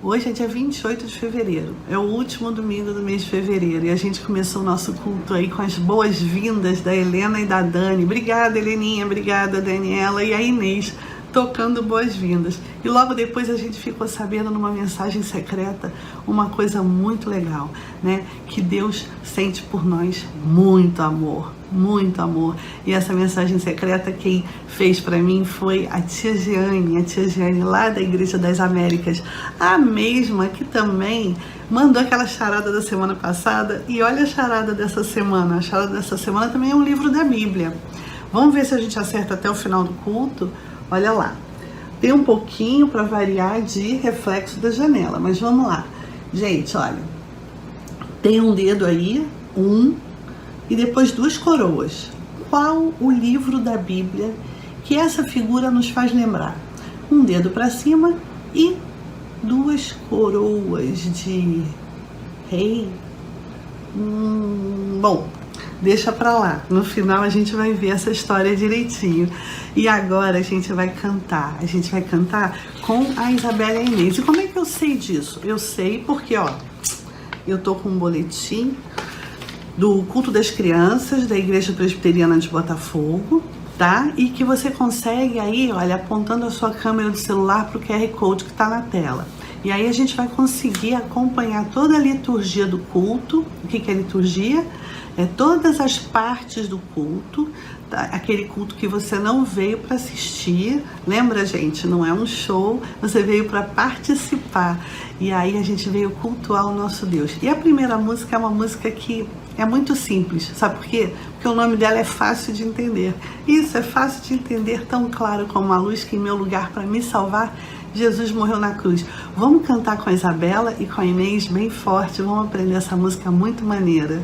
Hoje é dia 28 de fevereiro, é o último domingo do mês de fevereiro e a gente começou o nosso culto aí com as boas-vindas da Helena e da Dani. Obrigada, Heleninha, obrigada, Daniela e a Inês, tocando boas-vindas. E logo depois a gente ficou sabendo numa mensagem secreta uma coisa muito legal, né? Que Deus sente por nós muito amor. Muito amor. E essa mensagem secreta quem fez para mim foi a tia Giane lá da Igreja das Américas, a mesma que também mandou aquela charada da semana passada. E olha a charada dessa semana. A charada dessa semana também é um livro da Bíblia. Vamos ver se a gente acerta até o final do culto. Olha lá. Tem um pouquinho para variar de reflexo da janela, mas vamos lá. Gente, olha. Tem um dedo aí, e depois duas coroas. Qual o livro da Bíblia que essa figura nos faz lembrar? Um dedo para cima e duas coroas de rei. Bom, deixa pra lá. No final a gente vai ver essa história direitinho. E agora a gente vai cantar. A gente vai cantar com a Isabela e a Inês. E como é que eu sei disso? Eu sei porque, ó, eu tô com um boletim do Culto das Crianças da Igreja Presbiteriana de Botafogo, tá? E que você consegue aí, olha, apontando a sua câmera do celular pro QR Code que tá na tela. E aí a gente vai conseguir acompanhar toda a liturgia do culto. O que é liturgia? É todas as partes do culto, tá? Aquele culto que você não veio para assistir. Lembra, gente? Não é um show, você veio para participar. E aí a gente veio cultuar o nosso Deus. E a primeira música é uma música que é muito simples, sabe por quê? Porque o nome dela é fácil de entender. Isso, é fácil de entender, tão claro como a luz que em meu lugar para me salvar, Jesus morreu na cruz. Vamos cantar com a Isabela e com a Inês bem forte, vamos aprender essa música muito maneira.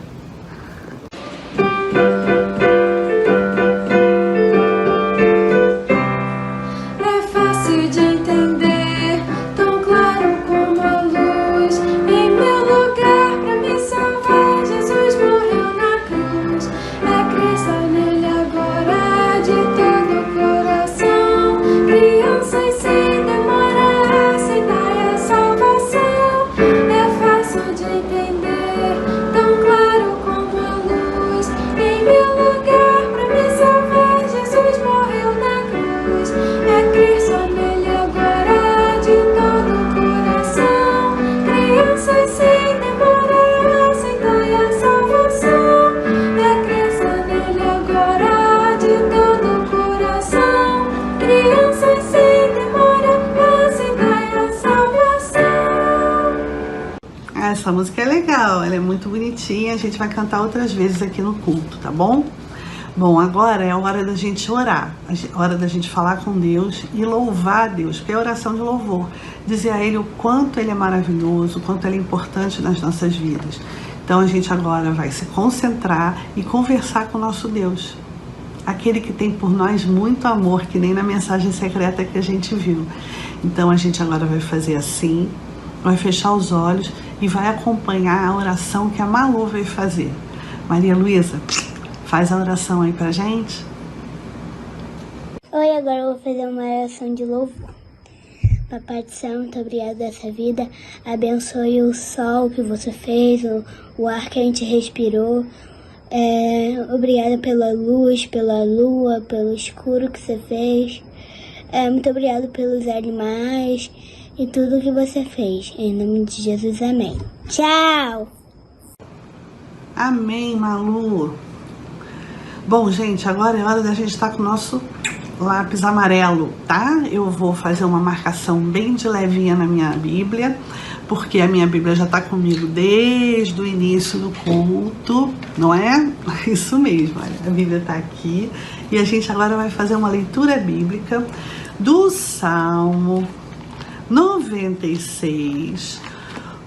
Essa música é legal, ela é muito bonitinha, a gente vai cantar outras vezes aqui no culto, tá bom? Bom, agora é a hora da gente orar, a hora da gente falar com Deus e louvar a Deus, que é a oração de louvor. Dizer a Ele o quanto Ele é maravilhoso, o quanto Ele é importante nas nossas vidas. Então a gente agora vai se concentrar e conversar com o nosso Deus. Aquele que tem por nós muito amor, que nem na mensagem secreta que a gente viu. Então a gente agora vai fazer assim, vai fechar os olhos e vai acompanhar a oração que a Malu vai fazer. Maria Luísa, faz a oração aí pra gente. Oi, agora eu vou fazer uma oração de louvor. Papai do céu, muito obrigada dessa vida. Abençoe o sol que você fez, o ar que a gente respirou. Obrigada pela luz, pela lua, pelo escuro que você fez. Muito obrigada pelos animais e tudo que você fez. Em nome de Jesus, amém. Tchau! Amém, Malu. Bom, gente, agora é hora da gente estar com o nosso lápis amarelo, tá? Eu vou fazer uma marcação bem de levinha na minha Bíblia, porque a minha Bíblia já está comigo desde o início do culto, não é? Isso mesmo, olha, a Bíblia está aqui e a gente agora vai fazer uma leitura bíblica do Salmo 96,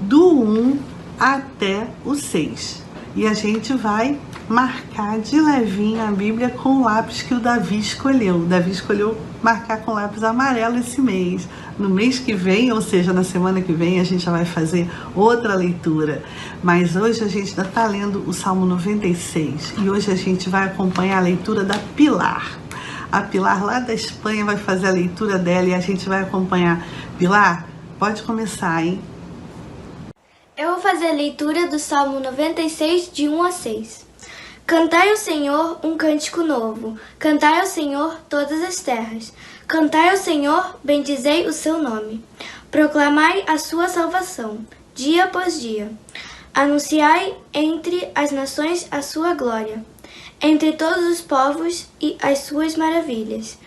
do 1 até o 6. E a gente vai marcar de levinho a Bíblia com o lápis que o Davi escolheu. O Davi escolheu marcar com lápis amarelo esse mês. No mês que vem, ou seja, na semana que vem, a gente já vai fazer outra leitura. Mas hoje a gente ainda está lendo o Salmo 96. E hoje a gente vai acompanhar a leitura da Pilar. A Pilar lá da Espanha vai fazer a leitura dela e a gente vai acompanhar. Pilar, Pode começar, hein? Eu vou fazer a leitura do Salmo 96, de 1 a 6. Cantai ao Senhor um cântico novo. Cantai ao Senhor todas as terras. Cantai ao Senhor, bendizei o seu nome. Proclamai a sua salvação, dia após dia. Anunciai entre as nações a sua glória, entre todos os povos e as suas maravilhas.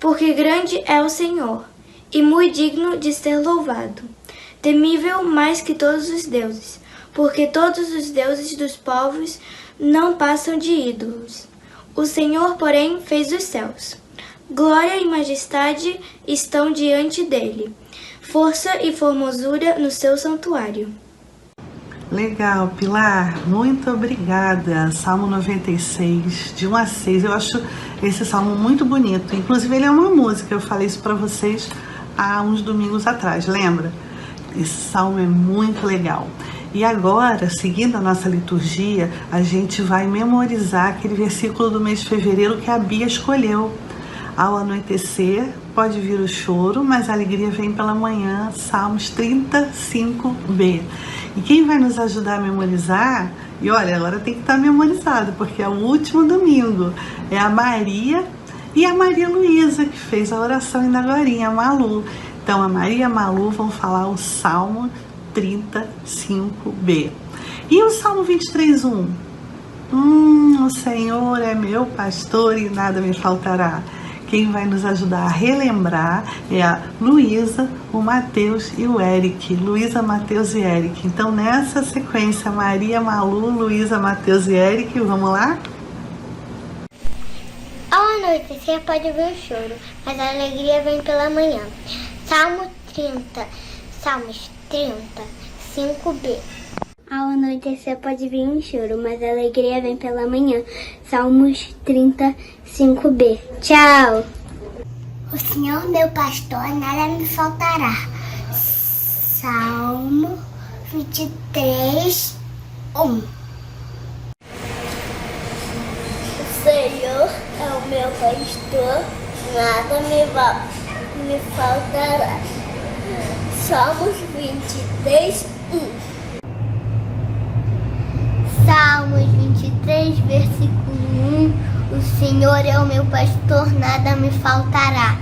Porque grande é o Senhor, e muito digno de ser louvado. Temível mais que todos os deuses, porque todos os deuses dos povos não passam de ídolos. O Senhor, porém, fez os céus. Glória e majestade estão diante dele, força e formosura no seu santuário. Legal, Pilar, muito obrigada. Salmo 96, de 1 a 6. Eu acho esse salmo muito bonito. Inclusive, ele é uma música. Eu falei isso para vocês há uns domingos atrás, lembra? Esse salmo é muito legal. E agora, seguindo a nossa liturgia, a gente vai memorizar aquele versículo do mês de fevereiro que a Bia escolheu. Ao anoitecer, pode vir o choro, mas a alegria vem pela manhã. Salmos 35b. E quem vai nos ajudar a memorizar, e olha, agora tem que estar memorizado, porque é o último domingo, é a Maria e a Maria Luísa, que fez a oração ainda agorinha, a Malu. Então, a Maria e a Malu vão falar o Salmo 35b. E o Salmo 23:1? O Senhor é meu pastor e nada me faltará. Quem vai nos ajudar a relembrar é a Luísa, o Mateus e o Eric. Luísa, Mateus e Eric. Então, nessa sequência, Maria, Malu, Luísa, Mateus e Eric, vamos lá? Ao anoitecer pode vir o choro, mas a alegria vem pela manhã. Salmos 35b. Ao anoitecer pode vir um choro, mas a alegria vem pela manhã. Salmos 35b. Tchau! O Senhor meu pastor, nada me faltará. Salmo 23, 1. O Senhor é o meu pastor, nada me faltará. Salmos 23, 1. Salmos 23, versículo 1. O Senhor é o meu pastor, nada me faltará.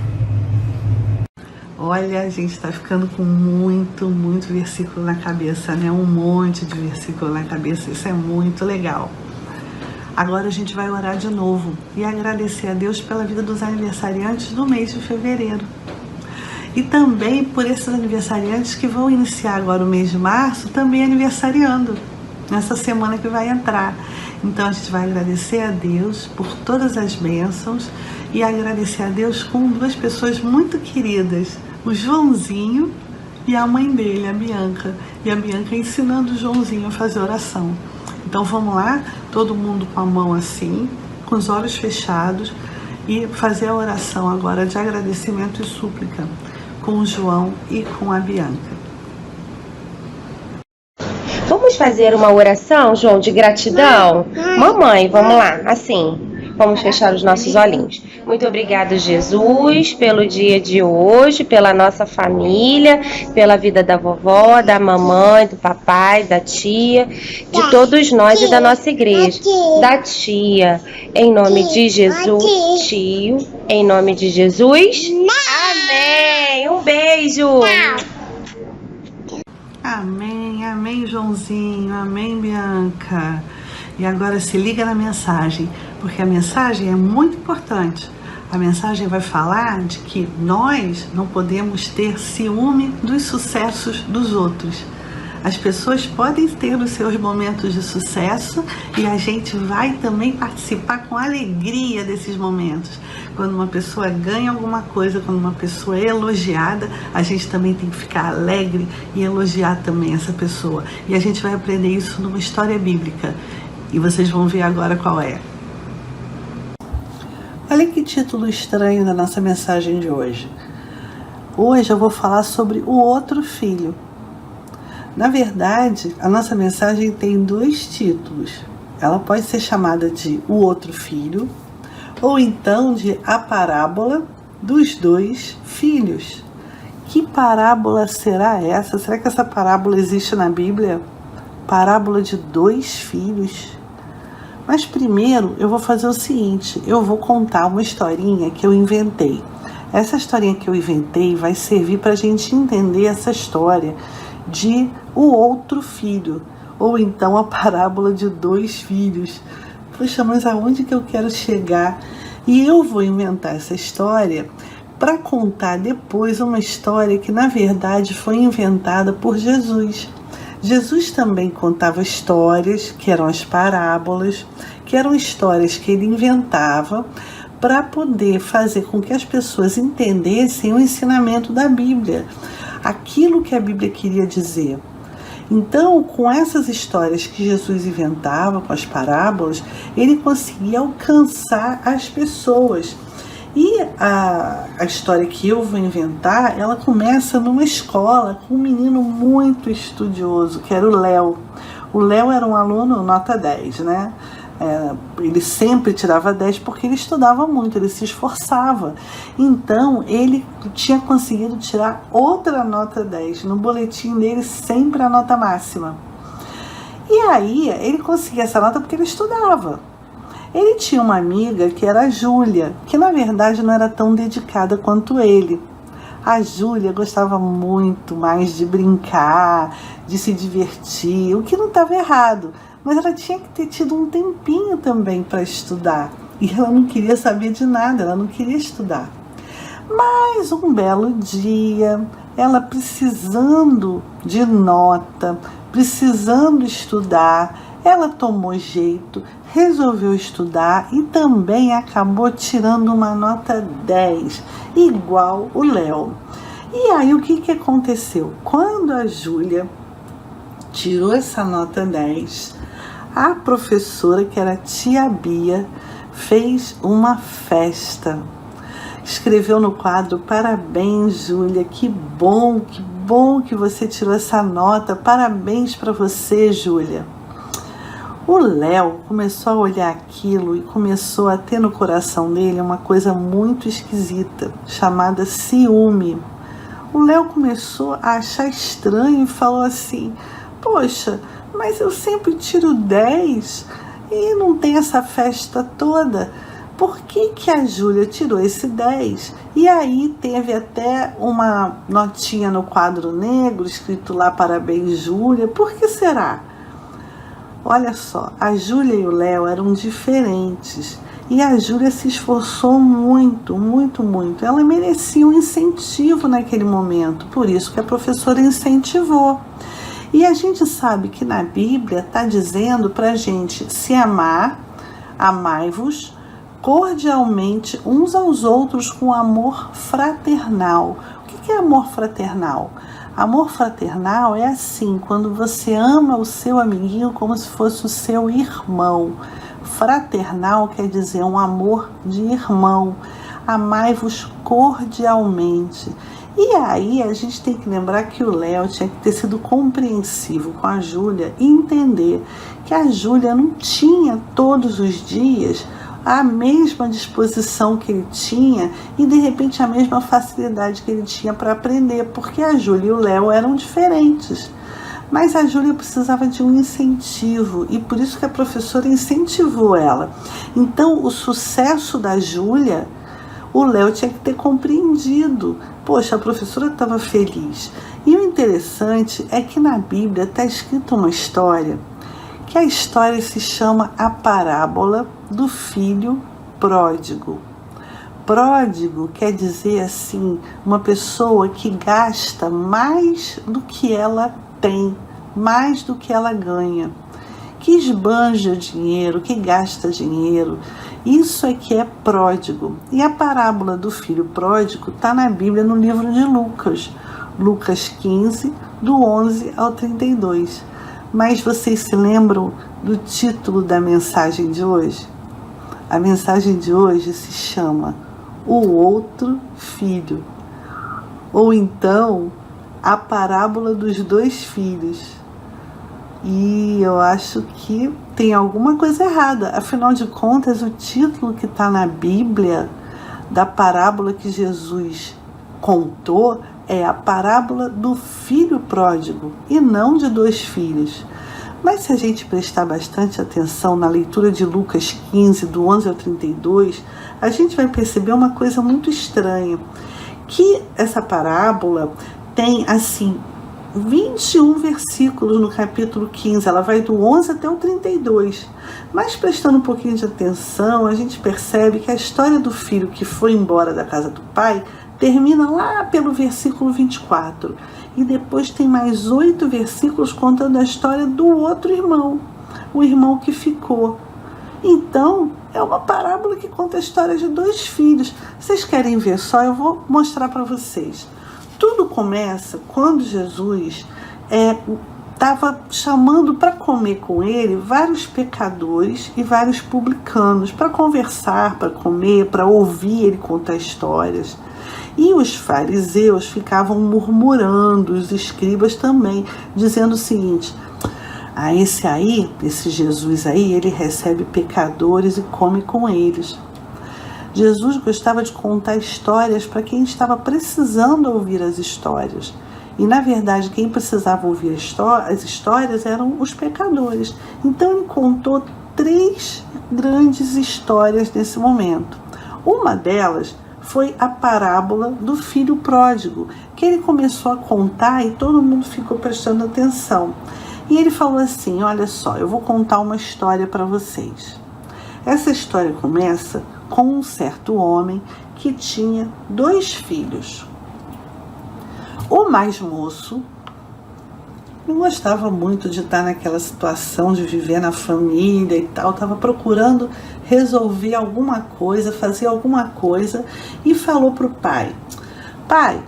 Olha, a gente está ficando com muito versículo na cabeça, né? Um monte de versículo na cabeça, isso é muito legal. Agora a gente vai orar de novo e agradecer a Deus pela vida dos aniversariantes do mês de fevereiro. E também por esses aniversariantes que vão iniciar agora o mês de março, também aniversariando, nessa semana que vai entrar. Então a gente vai agradecer a Deus por todas as bênçãos e agradecer a Deus com duas pessoas muito queridas, o Joãozinho e a mãe dele, a Bianca. E a Bianca ensinando o Joãozinho a fazer oração. Então vamos lá, todo mundo com a mão assim, com os olhos fechados, e fazer a oração agora de agradecimento e súplica com o João e com a Bianca. Vamos fazer uma oração, João, de gratidão? Mamãe, vamos lá, assim. Vamos fechar os nossos olhinhos. Muito obrigado, Jesus, pelo dia de hoje, pela nossa família, pela vida da vovó, da mamãe, do papai, da tia, de todos nós e da nossa igreja. Da tia, em nome de Jesus, tio, em nome de Jesus. Amém! Um beijo! Amém, amém, Joãozinho, amém, Bianca. E agora se liga na mensagem, porque a mensagem é muito importante. A mensagem vai falar de que nós não podemos ter ciúme dos sucessos dos outros. As pessoas podem ter os seus momentos de sucesso e a gente vai também participar com alegria desses momentos. Quando uma pessoa ganha alguma coisa, quando uma pessoa é elogiada, a gente também tem que ficar alegre e elogiar também essa pessoa. E a gente vai aprender isso numa história bíblica. E vocês vão ver agora qual é. Olha que título estranho da nossa mensagem de hoje. Hoje eu vou falar sobre o outro filho. Na verdade, a nossa mensagem tem dois títulos. Ela pode ser chamada de O Outro Filho, ou então de A Parábola dos Dois Filhos, Que parábola será essa? Será que essa parábola existe na Bíblia? Parábola de 2 filhos. Mas primeiro eu vou fazer o seguinte, eu vou contar uma historinha que eu inventei. Essa historinha que eu inventei vai servir para a gente entender essa história de o outro filho, ou então a parábola de 2 filhos. Poxa, mas aonde que eu quero chegar? E eu vou inventar essa história para contar depois uma história que na verdade foi inventada por Jesus. Jesus também contava histórias, que eram as parábolas, que eram histórias que ele inventava para poder fazer com que as pessoas entendessem o ensinamento da Bíblia, aquilo que a Bíblia queria dizer. Então, com essas histórias que Jesus inventava, com as parábolas, ele conseguia alcançar as pessoas. E a história que eu vou inventar, ela começa numa escola com um menino muito estudioso, que era o Léo. O Léo era um aluno nota 10, né? Ele sempre tirava 10 porque ele estudava muito, ele se esforçava. Então, ele tinha conseguido tirar outra nota 10. No boletim dele, sempre a nota máxima. E aí, ele conseguia essa nota porque ele estudava. Ele tinha uma amiga que era a Júlia, que na verdade não era tão dedicada quanto ele. A Júlia gostava muito mais de brincar, de se divertir, o que não estava errado. Mas ela tinha que ter tido um tempinho também para estudar. E ela não queria saber de nada, ela não queria estudar. Mas um belo dia, ela precisando de nota, precisando estudar, ela tomou jeito, resolveu estudar e também acabou tirando uma nota 10, igual o Léo. E aí o que aconteceu? Quando a Júlia tirou essa nota 10, a professora, que era a tia Bia, fez uma festa. Escreveu no quadro: parabéns, Júlia, que bom que você tirou essa nota, parabéns para você, Júlia. O Léo começou a olhar aquilo e começou a ter no coração dele uma coisa muito esquisita, chamada ciúme. O Léo começou a achar estranho e falou assim: poxa, mas eu sempre tiro 10 e não tem essa festa toda. Por que a Júlia tirou esse 10? E aí teve até uma notinha no quadro negro, escrito lá: parabéns, Júlia. Por que será? Olha só, a Júlia e o Léo eram diferentes. E a Júlia se esforçou muito, muito, muito. Ela merecia um incentivo naquele momento. Por isso que a professora incentivou. E a gente sabe que na Bíblia está dizendo para a gente se amar, amai-vos cordialmente uns aos outros com amor fraternal. O que é amor fraternal? Amor fraternal é assim, quando você ama o seu amiguinho como se fosse o seu irmão. Fraternal quer dizer um amor de irmão. Amai-vos cordialmente. E aí a gente tem que lembrar que o Léo tinha que ter sido compreensivo com a Júlia e entender que a Júlia não tinha todos os dias a mesma disposição que ele tinha e de repente a mesma facilidade que ele tinha para aprender, porque a Júlia e o Léo eram diferentes. Mas a Júlia precisava de um incentivo e por isso que a professora incentivou ela. Então o sucesso da Júlia, o Léo tinha que ter compreendido. Poxa, a professora estava feliz. E o interessante é que na Bíblia está escrita uma história, que a história se chama a parábola do filho pródigo. Pródigo quer dizer assim, uma pessoa que gasta mais do que ela tem, mais do que ela ganha, que esbanja dinheiro, que gasta dinheiro. Isso é que é pródigo. E a parábola do filho pródigo está na Bíblia, no livro de Lucas, Lucas 15, do 11 ao 32. Mas vocês se lembram do título da mensagem de hoje? A mensagem de hoje se chama O Outro Filho, ou então a parábola dos 2 filhos. E eu acho que tem alguma coisa errada. Afinal de contas, o título que está na Bíblia da parábola que Jesus contou é a parábola do filho pródigo e não de 2 filhos. Mas se a gente prestar bastante atenção na leitura de Lucas 15, do 11 ao 32, a gente vai perceber uma coisa muito estranha, que essa parábola tem, assim, 21 versículos no capítulo 15, ela vai do 11 até o 32. Mas prestando um pouquinho de atenção, a gente percebe que a história do filho que foi embora da casa do pai termina lá pelo versículo 24. E depois tem mais 8 versículos contando a história do outro irmão, o irmão que ficou. Então, é uma parábola que conta a história de 2 filhos. Vocês querem ver só? Eu vou mostrar para vocês. Tudo começa quando Jesus estava chamando para comer com ele vários pecadores e vários publicanos, para conversar, para comer, para ouvir ele contar histórias. E os fariseus ficavam murmurando, os escribas também, dizendo o seguinte: esse Jesus aí, ele recebe pecadores e come com eles. Jesus gostava de contar histórias para quem estava precisando ouvir as histórias. E, na verdade, quem precisava ouvir as histórias eram os pecadores. Então, ele contou 3 grandes histórias nesse momento. Uma delas foi a parábola do filho pródigo, que ele começou a contar e todo mundo ficou prestando atenção. E ele falou assim: olha só, eu vou contar uma história para vocês. Essa história começa com um certo homem que tinha 2 filhos. O mais moço não gostava muito de estar naquela situação de viver na família e tal, estava procurando resolver alguma coisa, fazer alguma coisa, e falou para o pai: pai,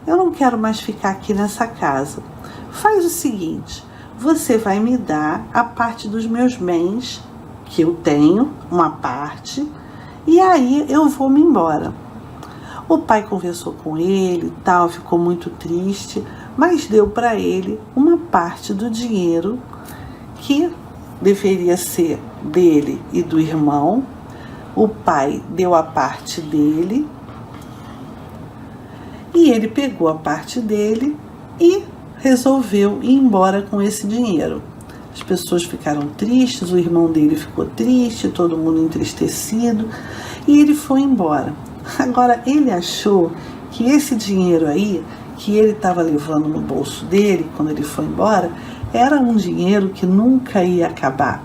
eu não quero mais ficar aqui nessa casa. Faz o seguinte, você vai me dar a parte dos meus bens, que eu tenho, uma parte, e aí eu vou me embora. O pai conversou com ele e tal, ficou muito triste, mas deu para ele uma parte do dinheiro que deveria ser dele e do irmão. O pai deu a parte dele e ele pegou a parte dele e resolveu ir embora com esse dinheiro. As pessoas ficaram tristes, o irmão dele ficou triste, todo mundo entristecido, e ele foi embora. Agora, ele achou que esse dinheiro aí, que ele estava levando no bolso dele quando ele foi embora, era um dinheiro que nunca ia acabar.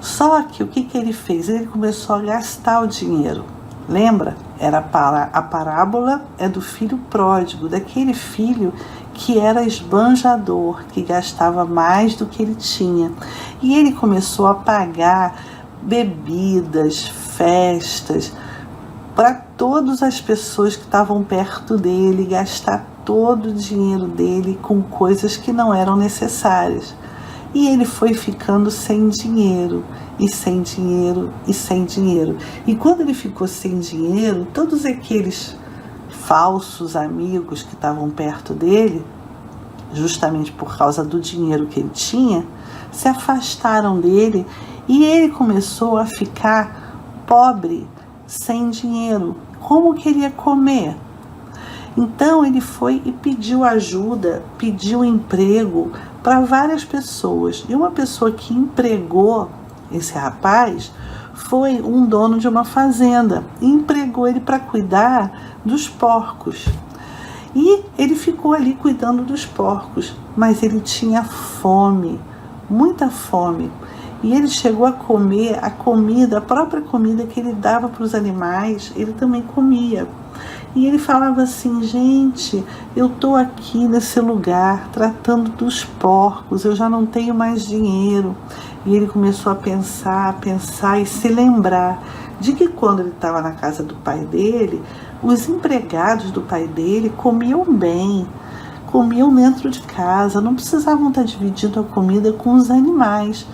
Só que o que ele fez? Ele começou a gastar o dinheiro. Lembra? A parábola é do filho pródigo, daquele filho que era esbanjador, que gastava mais do que ele tinha. E ele começou a pagar bebidas, festas, para todas as pessoas que estavam perto dele, gastar todo o dinheiro dele com coisas que não eram necessárias. E ele foi ficando sem dinheiro, e sem dinheiro, e sem dinheiro. E quando ele ficou sem dinheiro, todos aqueles falsos amigos que estavam perto dele, justamente por causa do dinheiro que ele tinha, se afastaram dele, e ele começou a ficar pobre, sem dinheiro. Como queria comer? Então ele foi e pediu ajuda, pediu emprego para várias pessoas. E uma pessoa que empregou esse rapaz foi um dono de uma fazenda e empregou ele para cuidar dos porcos. E ele ficou ali cuidando dos porcos, mas ele tinha fome, muita fome. E ele chegou a comer a comida, a própria comida que ele dava para os animais, ele também comia. E ele falava assim: gente, eu estou aqui nesse lugar tratando dos porcos, eu já não tenho mais dinheiro. E ele começou a pensar e se lembrar de que quando ele estava na casa do pai dele, os empregados do pai dele comiam bem, comiam dentro de casa, não precisavam estar dividindo a comida com os animais.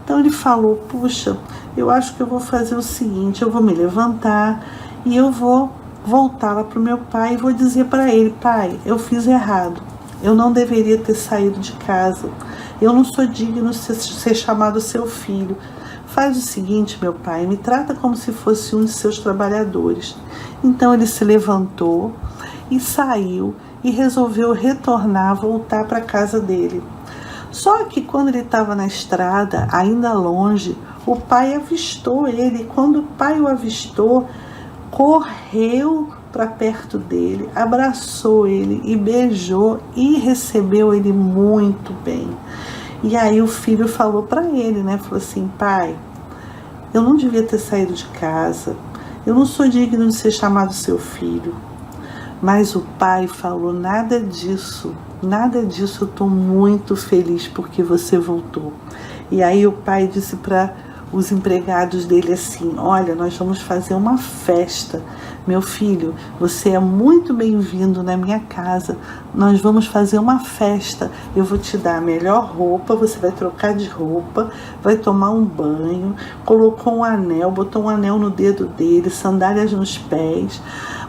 Então ele falou: puxa, eu acho que eu vou fazer o seguinte, eu vou me levantar e eu vou voltar lá para o meu pai e vou dizer para ele: pai, eu fiz errado, eu não deveria ter saído de casa, eu não sou digno de ser chamado seu filho. Faz o seguinte, meu pai, me trata como se fosse um de seus trabalhadores. Então ele se levantou e saiu e resolveu retornar, voltar para a casa dele. Só que quando ele estava na estrada, ainda longe, o pai avistou ele. Quando o pai o avistou, correu para perto dele, abraçou ele e beijou e recebeu ele muito bem. E aí o filho falou para ele, né? Falou assim: pai, eu não devia ter saído de casa, eu não sou digno de ser chamado seu filho. Mas o pai falou: nada disso, eu estou muito feliz porque você voltou. E aí o pai disse para os empregados dele assim: olha, nós vamos fazer uma festa. Meu filho, você é muito bem-vindo na minha casa. Nós vamos fazer uma festa. Eu vou te dar a melhor roupa, você vai trocar de roupa, vai tomar um banho. Colocou um anel, botou um anel no dedo dele, sandálias nos pés.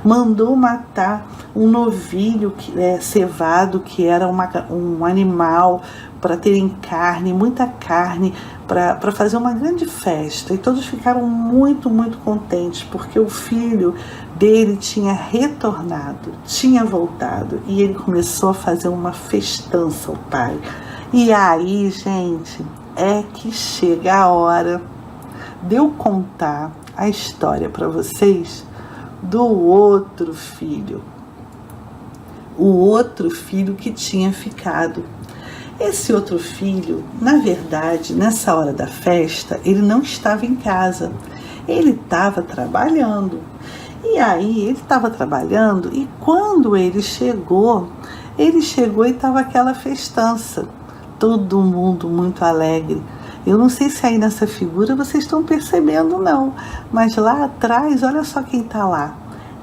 Mandou matar um novilho cevado, que era um animal, para terem carne, muita carne, para fazer uma grande festa. E todos ficaram muito, muito contentes, porque o filho dele tinha retornado, tinha voltado, e ele começou a fazer uma festança ao pai. E aí, gente, é que chega a hora de eu contar a história para vocês do outro filho. O outro filho que tinha ficado. Esse outro filho, na verdade, nessa hora da festa, ele não estava em casa. Ele estava trabalhando. E aí, ele estava trabalhando e quando ele chegou e estava aquela festança. Todo mundo muito alegre. Eu não sei se aí nessa figura vocês estão percebendo, não. Mas lá atrás, olha só quem está lá.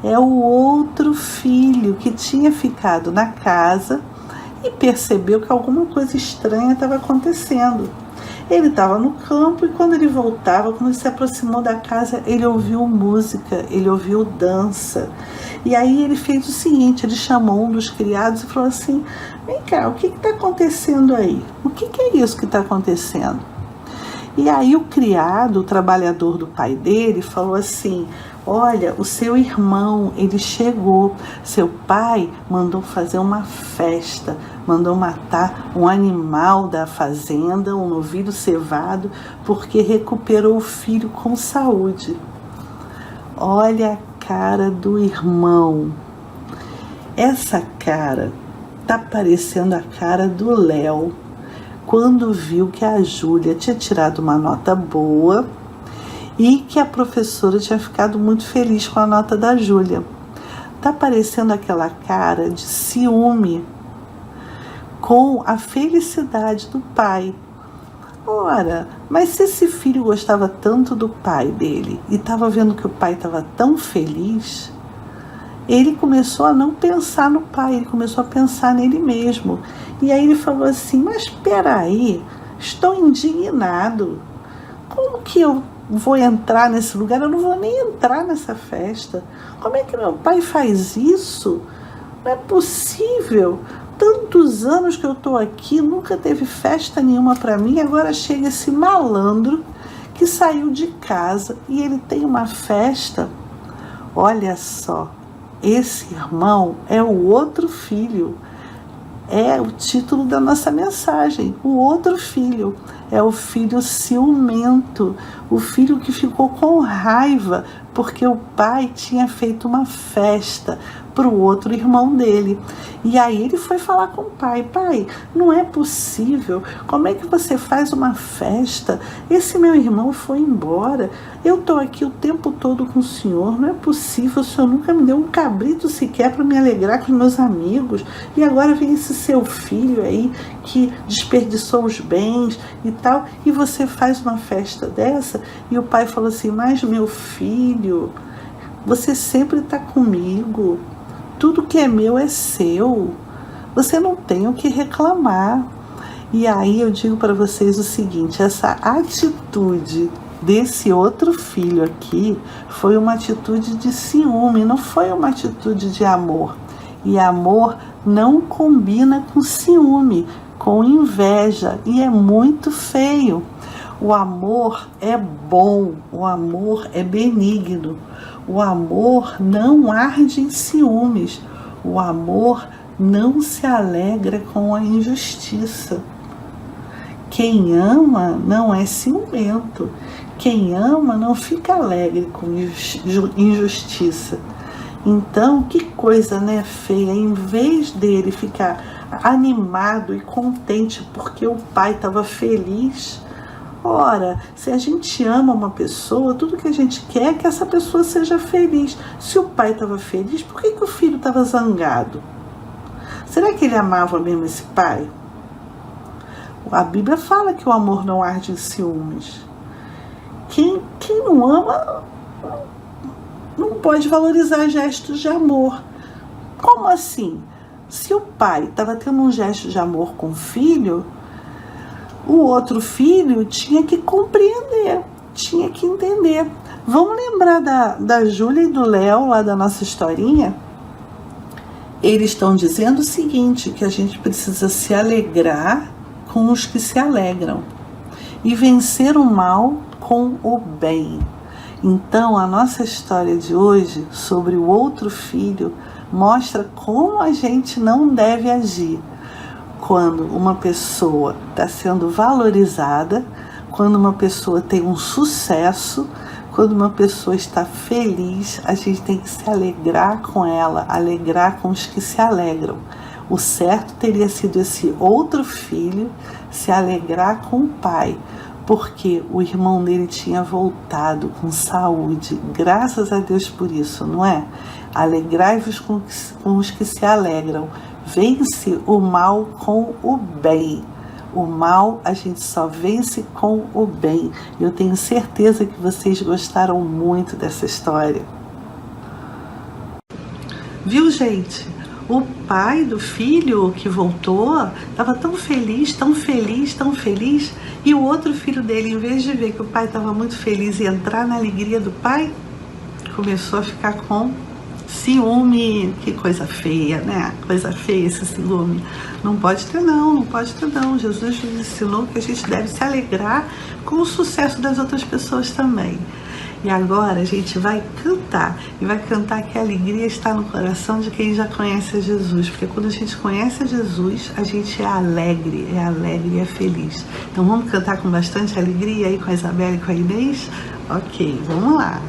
É o outro filho que tinha ficado na casa e percebeu que alguma coisa estranha estava acontecendo. Ele estava no campo e quando ele voltava, quando ele se aproximou da casa, ele ouviu música, ele ouviu dança. E aí ele fez o seguinte, ele chamou um dos criados e falou assim: vem cá, o que está acontecendo aí? O que é isso que está acontecendo? E aí o criado, o trabalhador do pai dele, falou assim: olha, o seu irmão, ele chegou, seu pai mandou fazer uma festa, mandou matar um animal da fazenda, um novilho cevado, porque recuperou o filho com saúde. Olha a cara do irmão. Essa cara tá parecendo a cara do Léo, quando viu que a Júlia tinha tirado uma nota boa e que a professora tinha ficado muito feliz com a nota da Júlia. Tá parecendo aquela cara de ciúme com a felicidade do pai. Ora, mas se esse filho gostava tanto do pai dele e estava vendo que o pai estava tão feliz, ele começou a não pensar no pai, ele começou a pensar nele mesmo. E aí ele falou assim: mas espera aí, estou indignado. Como que eu vou entrar nesse lugar? Eu não vou nem entrar nessa festa. Como é que meu pai faz isso? Não é possível. Tantos anos que eu estou aqui, nunca teve festa nenhuma para mim. Agora chega esse malandro que saiu de casa e ele tem uma festa. Olha só, esse irmão é o outro filho. É o título da nossa mensagem, o outro filho. É o filho ciumento, o filho que ficou com raiva porque o pai tinha feito uma festa para o outro irmão dele. E aí ele foi falar com o pai: pai, não é possível, como é que você faz uma festa? Esse meu irmão foi embora, eu estou aqui o tempo todo com o senhor, não é possível, o senhor nunca me deu um cabrito sequer para me alegrar com os meus amigos, e agora vem esse seu filho aí que desperdiçou os bens e tal, e você faz uma festa dessa? E o pai falou assim: mas meu filho, você sempre está comigo, tudo que é meu é seu, você não tem o que reclamar. E aí eu digo para vocês o seguinte: essa atitude desse outro filho aqui foi uma atitude de ciúme, não foi uma atitude de amor. E amor não combina com ciúme, com inveja, e é muito feio. O amor é bom, o amor é benigno, o amor não arde em ciúmes, O amor não se alegra com a injustiça. Quem ama não é ciumento. Quem ama não fica alegre com injustiça. Então, que coisa, né, feia? Em vez dele ficar animado e contente porque o pai estava feliz, ora, se a gente ama uma pessoa, tudo que a gente quer é que essa pessoa seja feliz. Se o pai estava feliz, por que o filho estava zangado? Será que ele amava mesmo esse pai? A Bíblia fala que o amor não arde em ciúmes. Quem não ama não pode valorizar gestos de amor. Como assim? Se o pai estava tendo um gesto de amor com o filho, o outro filho tinha que compreender, tinha que entender. Vamos lembrar da Júlia e do Léo, lá da nossa historinha? Eles estão dizendo o seguinte, que a gente precisa se alegrar com os que se alegram e vencer o mal com o bem. Então, a nossa história de hoje sobre o outro filho mostra como a gente não deve agir quando uma pessoa está sendo valorizada, quando uma pessoa tem um sucesso, quando uma pessoa está feliz. A gente tem que se alegrar com ela, alegrar com os que se alegram. O certo teria sido esse outro filho se alegrar com o pai, porque o irmão dele tinha voltado com saúde. Graças a Deus por isso, não é? Alegrai-vos com os que se alegram. Vence o mal com o bem. O mal a gente só vence com o bem. Eu tenho certeza que vocês gostaram muito dessa história. Viu, gente? O pai do filho que voltou estava tão feliz, tão feliz, tão feliz, e o outro filho dele, em vez de ver que o pai estava muito feliz e entrar na alegria do pai, começou a ficar com ciúme. Que coisa feia, né? Coisa feia esse ciúme. Não pode ter não, não pode ter não. Jesus nos ensinou que a gente deve se alegrar com o sucesso das outras pessoas também. E agora a gente vai cantar, e vai cantar que a alegria está no coração de quem já conhece a Jesus, porque quando a gente conhece a Jesus, a gente é alegre e é feliz. Então vamos cantar com bastante alegria aí com a Isabela e com a Inês? Ok, vamos lá.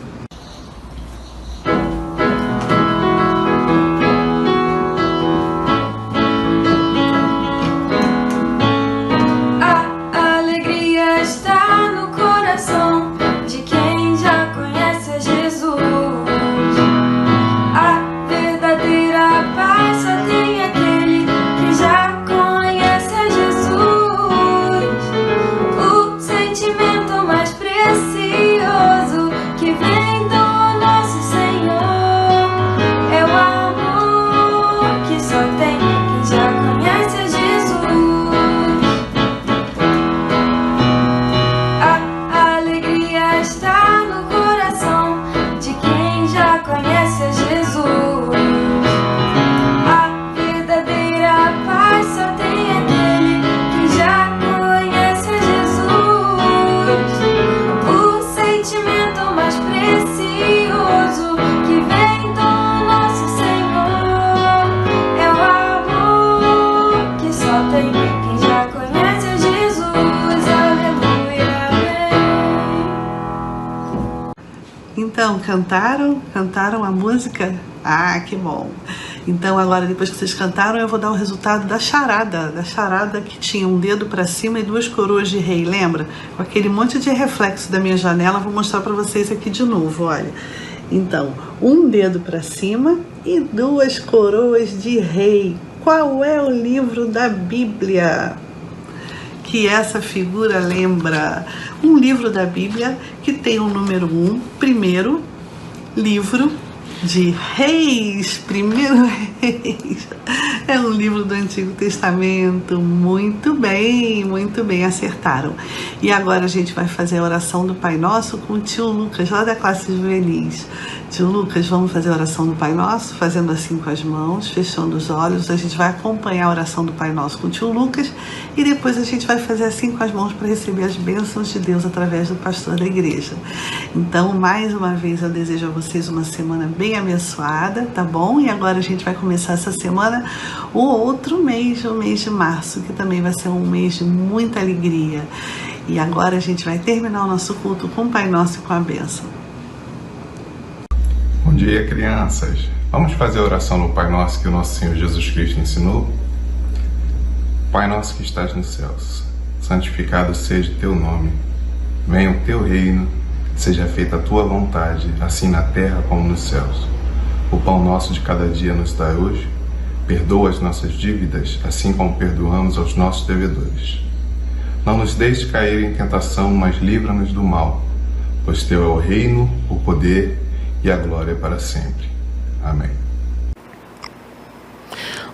A alegria está no coração de quem já conhece a Jesus. A verdadeira paz só tem aquele que já conhece a Jesus. O sentimento mais precioso que vem do nosso Senhor é o amor que só tem quem já conhece a Jesus. A alegria está no coração de quem já conhece a Jesus. A verdadeira paz só tem aquele que já conhece a Jesus. O sentimento mais precioso que vem do nosso Senhor é o amor que só tem quem já conhece a Jesus. Aleluia, amém. Então, cantaram a música? Ah, que bom! Então agora, depois que vocês cantaram, eu vou dar o resultado da charada que tinha um dedo para cima e duas coroas de rei, lembra? Com aquele monte de reflexo da minha janela, vou mostrar para vocês aqui de novo, olha. Então, um dedo para cima e duas coroas de rei. Qual é o livro da Bíblia que essa figura lembra? Um livro da Bíblia que tem o número 1, primeiro livro de Reis, primeiro Reis. É um livro do Antigo Testamento. Muito bem, acertaram. E agora a gente vai fazer a oração do Pai Nosso com o tio Lucas, lá da classe juvenis. Tio Lucas, vamos fazer a oração do Pai Nosso, fazendo assim com as mãos, fechando os olhos. A gente vai acompanhar a oração do Pai Nosso com o tio Lucas e depois a gente vai fazer assim com as mãos para receber as bênçãos de Deus através do pastor da igreja. Então, mais uma vez, eu desejo a vocês uma semana bem abençoada, tá bom? E agora a gente vai começar essa semana o outro mês, o mês de março, que também vai ser um mês de muita alegria. E agora a gente vai terminar o nosso culto com o Pai Nosso e com a bênção. Bom dia, crianças. Vamos fazer a oração no Pai Nosso que o nosso Senhor Jesus Cristo ensinou? Pai nosso que estás nos céus, santificado seja o teu nome. Venha o teu reino, seja feita a tua vontade, assim na terra como nos céus. O pão nosso de cada dia nos dá hoje. Perdoa as nossas dívidas, assim como perdoamos aos nossos devedores. Não nos deixes cair em tentação, mas livra-nos do mal, pois teu é o reino, o poder e a glória para sempre. Amém.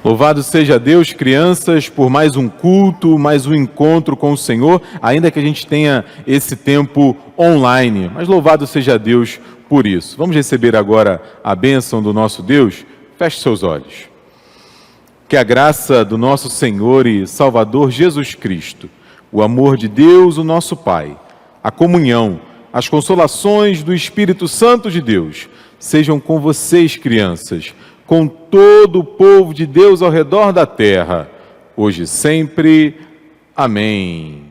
Louvado seja Deus, crianças, por mais um culto, mais um encontro com o Senhor, ainda que a gente tenha esse tempo online, mas louvado seja Deus por isso. Vamos receber agora a bênção do nosso Deus? Feche seus olhos. Que a graça do nosso Senhor e Salvador Jesus Cristo, o amor de Deus, o nosso Pai, a comunhão, as consolações do Espírito Santo de Deus, sejam com vocês, crianças, com todo o povo de Deus ao redor da terra, hoje e sempre. Amém.